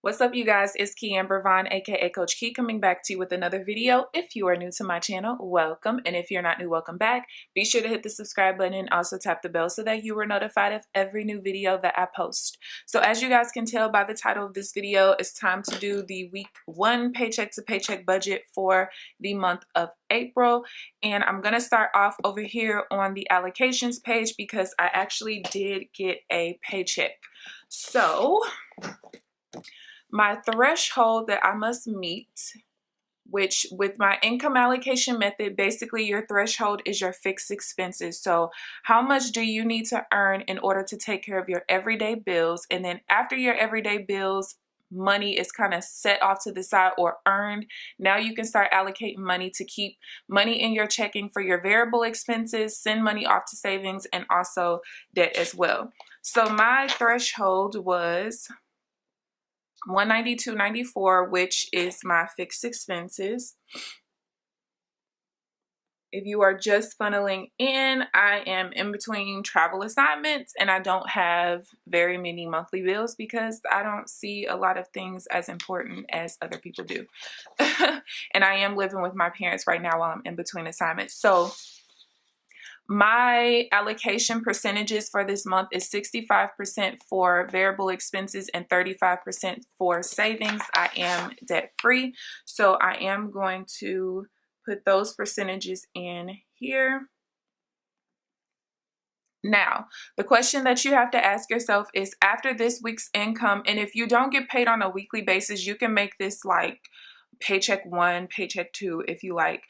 What's up, you guys? It's KeAmber Vaughn, aka CoachKe, coming back to you with another video. If you are new to my channel, welcome. And if you're not new, welcome back. Be sure to hit the subscribe button and also tap the bell so that you are notified of every new video that I post. So as you guys can tell by the title of this video, it's time to do the week 1 paycheck to paycheck budget for the month of April. And I'm going to start off over here on the allocations page because I actually did get a paycheck. So my threshold that I must meet, which with my income allocation method, basically your threshold is your fixed expenses. So how much do you need to earn in order to take care of your everyday bills? And then after your everyday bills, money is kind of set off to the side or earned. Now you can start allocating money to keep money in your checking for your variable expenses, send money off to savings, and also debt as well. So my threshold was $192.94, which is my fixed expenses. If you are just funneling in, I am in between travel assignments and I don't have very many monthly bills because I don't see a lot of things as important as other people do. And I am living with my parents right now while I'm in between assignments. So my allocation percentages for this month is 65% for variable expenses and 35% for savings. I am debt free, so I am going to put those percentages in here. Now, the question that you have to ask yourself is, after this week's income, and if you don't get paid on a weekly basis, you can make this like paycheck 1, paycheck 2 if you like,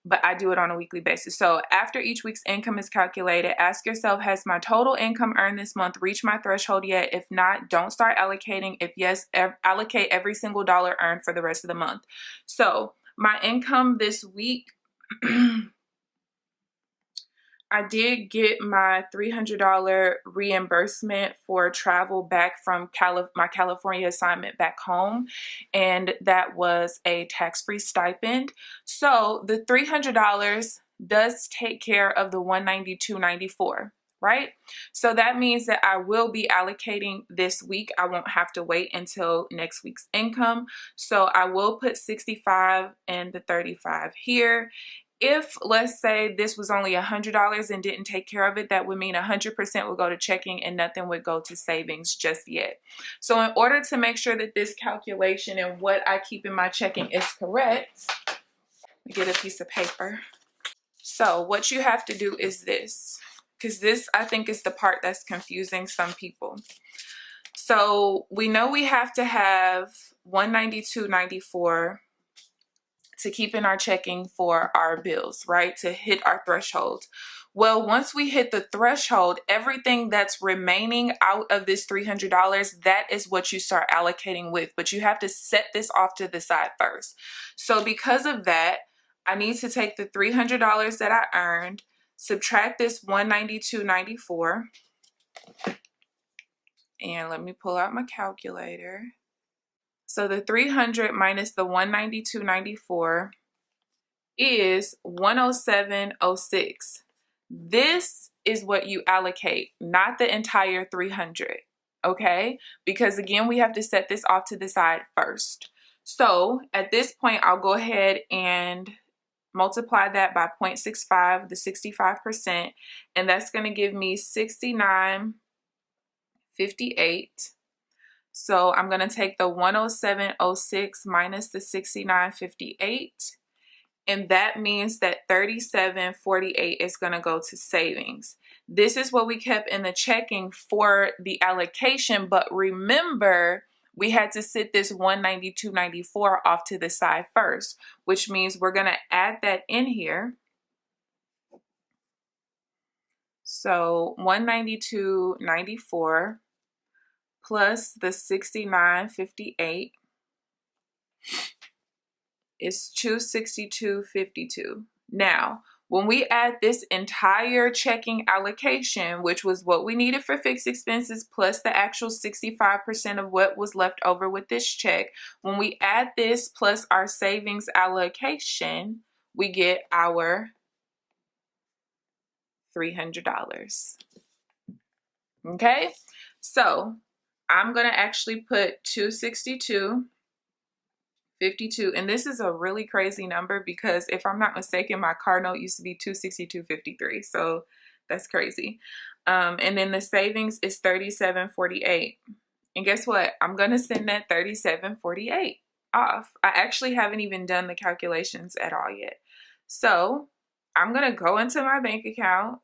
but I do it on a weekly basis. So after each week's income is calculated, ask yourself, has my total income earned this month reached my threshold yet? If not, don't start allocating. If yes, allocate every single dollar earned for the rest of the month. So my income this week, I did get my $300 reimbursement for travel back from my California assignment back home, and that was a tax-free stipend. So the $300 does take care of the $192.94, right? So that means that I will be allocating this week. I won't have to wait until next week's income. So I will put 65 and the 35 here. If, let's say, this was only $100 and didn't take care of it, that would mean 100% would go to checking and nothing would go to savings just yet. So in order to make sure that this calculation and what I keep in my checking is correct, let me get a piece of paper. So what you have to do is this, because this, I think, is the part that's confusing some people. So we know we have to have $192.94 to keep in our checking for our bills, right? To hit our threshold. Well, once we hit the threshold, everything that's remaining out of this $300, that is what you start allocating with. But you have to set this off to the side first. So because of that, I need to take the $300 that I earned, subtract this $192.94, and let me pull out my calculator. So the 300 minus the 192.94 is 107.06. This is what you allocate, not the entire 300, okay? Because again, we have to set this off to the side first. So at this point, I'll go ahead and multiply that by 0.65, the 65%, and that's going to give me 69.58. So I'm going to take the 107.06 minus the 69.58, and that means that 37.48 is going to go to savings. This is what we kept in the checking for the allocation, but remember, we had to sit this 192.94 off to the side first, which means we're going to add that in here. So 192.94 plus the 69.58 is 262.52. Now, when we add this entire checking allocation, which was what we needed for fixed expenses plus the actual 65% of what was left over with this check, when we add this plus our savings allocation, we get our $300. Okay, so I'm gonna actually put 262.52, and this is a really crazy number because if I'm not mistaken, my car note used to be 262.53, so that's crazy. And then the savings is 37.48, and guess what? I'm gonna send that 37.48 off. I actually haven't even done the calculations at all yet, so I'm gonna go into my bank account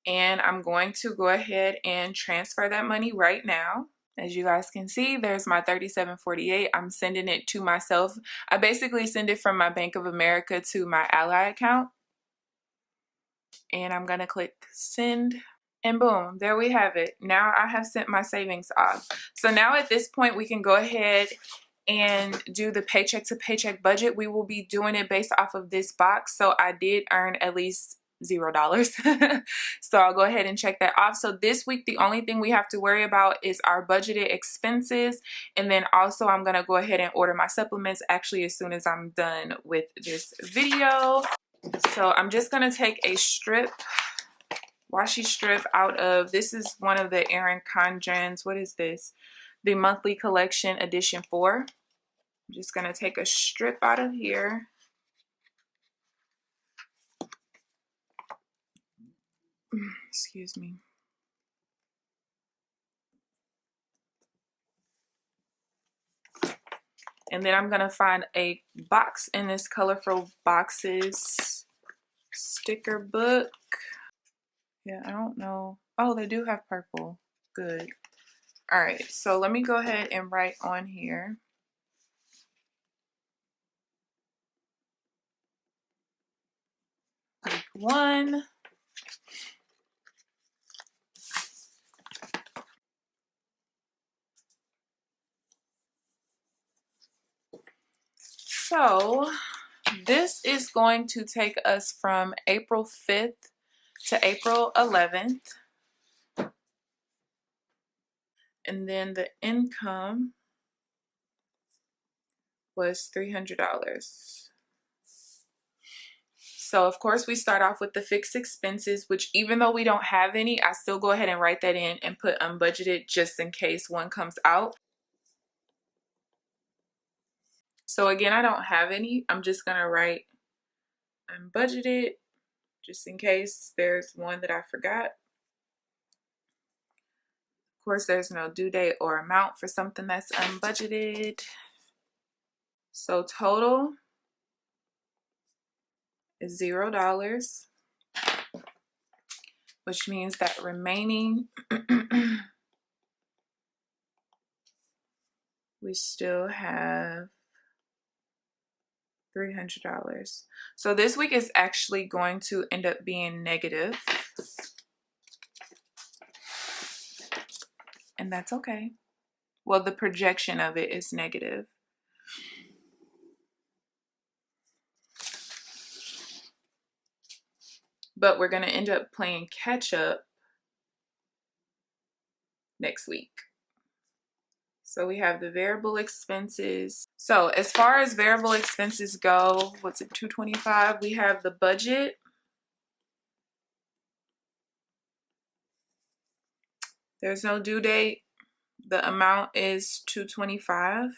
and I'm going to go ahead and transfer that money right now. As you guys can see, there's my 37.48. I'm sending it to myself. I basically send it from my Bank of America to my Ally account. And I'm gonna click send. And boom, there we have it. Now I have sent my savings off. So now at this point, we can go ahead and do the paycheck to paycheck budget. We will be doing it based off of this box. So I did earn at least $0. So I'll go ahead and check that off. So this week, the only thing we have to worry about is our budgeted expenses. And then also I'm gonna go ahead and order my supplements actually as soon as I'm done with this video. So I'm just gonna take a washi strip out of, this is one of the Erin Condren's, what is this? The monthly collection edition 4. I'm just gonna take a strip out of here. Excuse me. And then I'm gonna find a box in this Colorful Boxes sticker book. Yeah, I don't know. Oh, they do have purple. Good. All right, so let me go ahead and write on here. Week 1. So this is going to take us from April 5th to April 11th. And then the income was $300. So of course we start off with the fixed expenses, which even though we don't have any, I still go ahead and write that in and put unbudgeted just in case one comes out. So again, I don't have any. I'm just gonna write unbudgeted just in case there's one that I forgot. Of course, there's no due date or amount for something that's unbudgeted. So total is $0, which means that remaining we still have $300. So this week is actually going to end up being negative. And that's okay. Well, the projection of it is negative. But we're going to end up playing catch up next week. So we have the variable expenses. So as far as variable expenses go, what's it, $225? We have the budget. There's no due date. The amount is $225.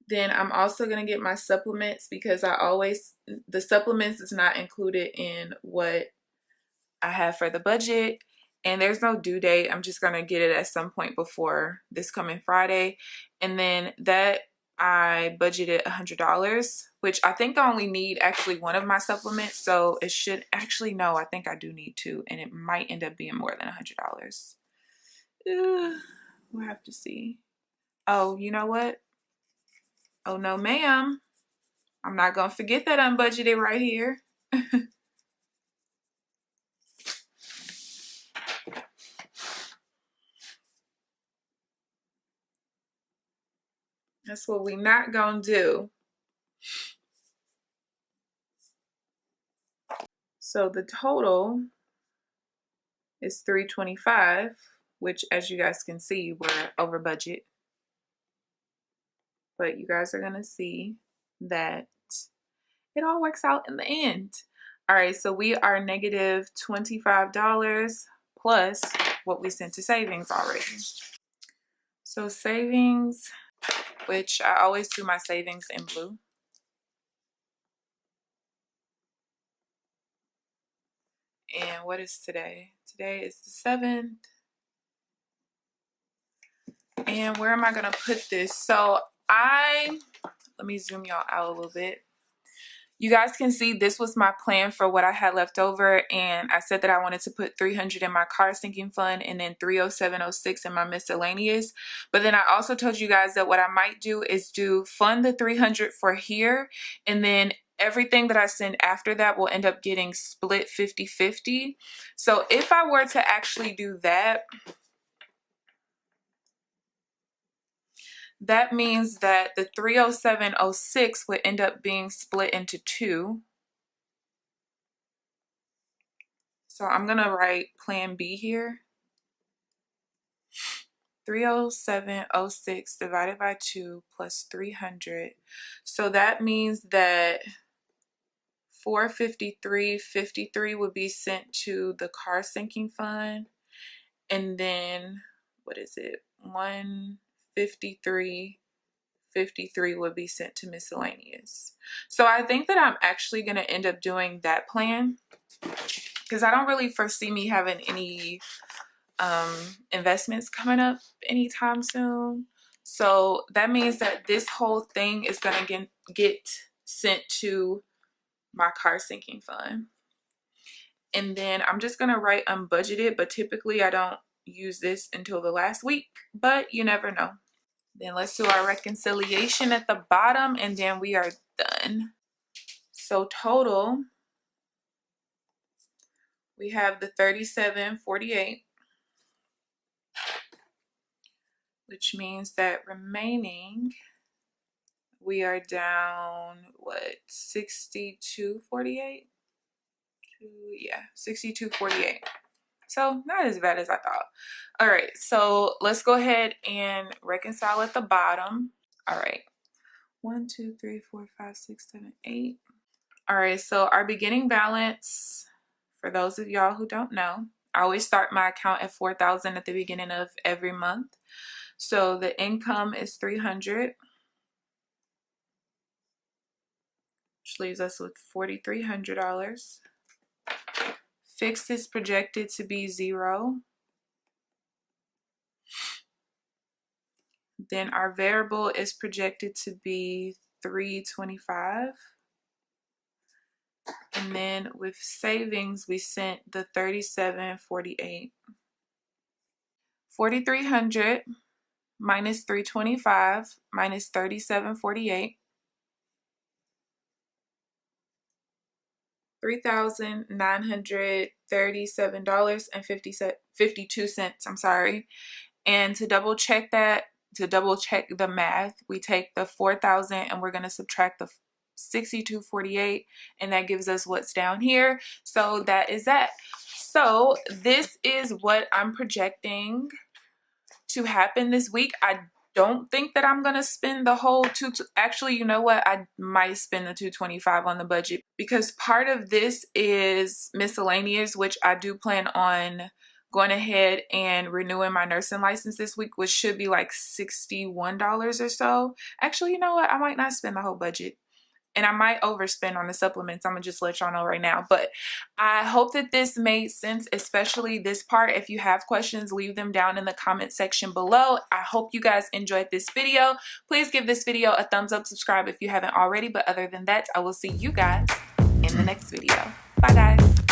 Then I'm also going to get my supplements because the supplements is not included in what I have for the budget. And there's no due date. I'm just going to get it at some point before this coming Friday. And then that I budgeted $100, which I think I only need actually one of my supplements. So it should actually, no, I think I do need two. And it might end up being more than $100. We'll have to see. Oh, you know what? Oh, no, ma'am. I'm not going to forget that unbudgeted right here. That's what we not going to do. So the total is $325, which as you guys can see, we're over budget. But you guys are going to see that it all works out in the end. All right, so we are negative $25 plus what we sent to savings already. So savings, which I always do my savings in blue. And what is today? Today is the 7th. And where am I gonna put this? So let me zoom y'all out a little bit. You guys can see this was my plan for what I had left over, and I said that I wanted to put 300 in my car sinking fund and then 30706 in my miscellaneous. But then I also told you guys that what I might do is fund the 300 for here, and then everything that I send after that will end up getting split 50-50. So if I were to actually do that, that means that the 30706 would end up being split into 2. So I'm going to write plan B here. 30706 divided by 2 plus 300. So that means that 453.53 would be sent to the car sinking fund. And then, what is it? 153.53 would be sent to miscellaneous. So I think that I'm actually going to end up doing that plan, because I don't really foresee me having any investments coming up anytime soon. So that means that this whole thing is going to get sent to my car sinking fund. And then I'm just going to write unbudgeted, but typically I don't use this until the last week, but you never know. Then let's do our reconciliation at the bottom, and then we are done. So total, we have the 37.48, which means that remaining, we are down, what, 62.48? Yeah, 62.48. So not as bad as I thought. All right, so let's go ahead and reconcile at the bottom. All right, 1, 2, 3, 4, 5, 6, 7, 8. All right, so our beginning balance, for those of y'all who don't know, I always start my account at $4,000 at the beginning of every month. So the income is $300, which leaves us with $4,300. Fixed is projected to be 0. Then our variable is projected to be $325. And then with savings, we sent the 37.48. 4,300 minus 325 minus 37.48. $3,937.52. I'm sorry. And to double check the math, we take the 4,000 and we're going to subtract the 62.48, and that gives us what's down here. So that is that. So this is what I'm projecting to happen this week. I don't think that I'm gonna spend the whole actually, you know what, I might spend the $225 on the budget, because part of this is miscellaneous, which I do plan on going ahead and renewing my nursing license this week, which should be like $61 or so. Actually, you know what, I might not spend the whole budget, and I might overspend on the supplements. I'm gonna just let y'all know right now. But I hope that this made sense, especially this part. If you have questions, leave them down in the comment section below. I hope you guys enjoyed this video. Please give this video a thumbs up, subscribe if you haven't already. But other than that, I will see you guys in the next video. Bye guys.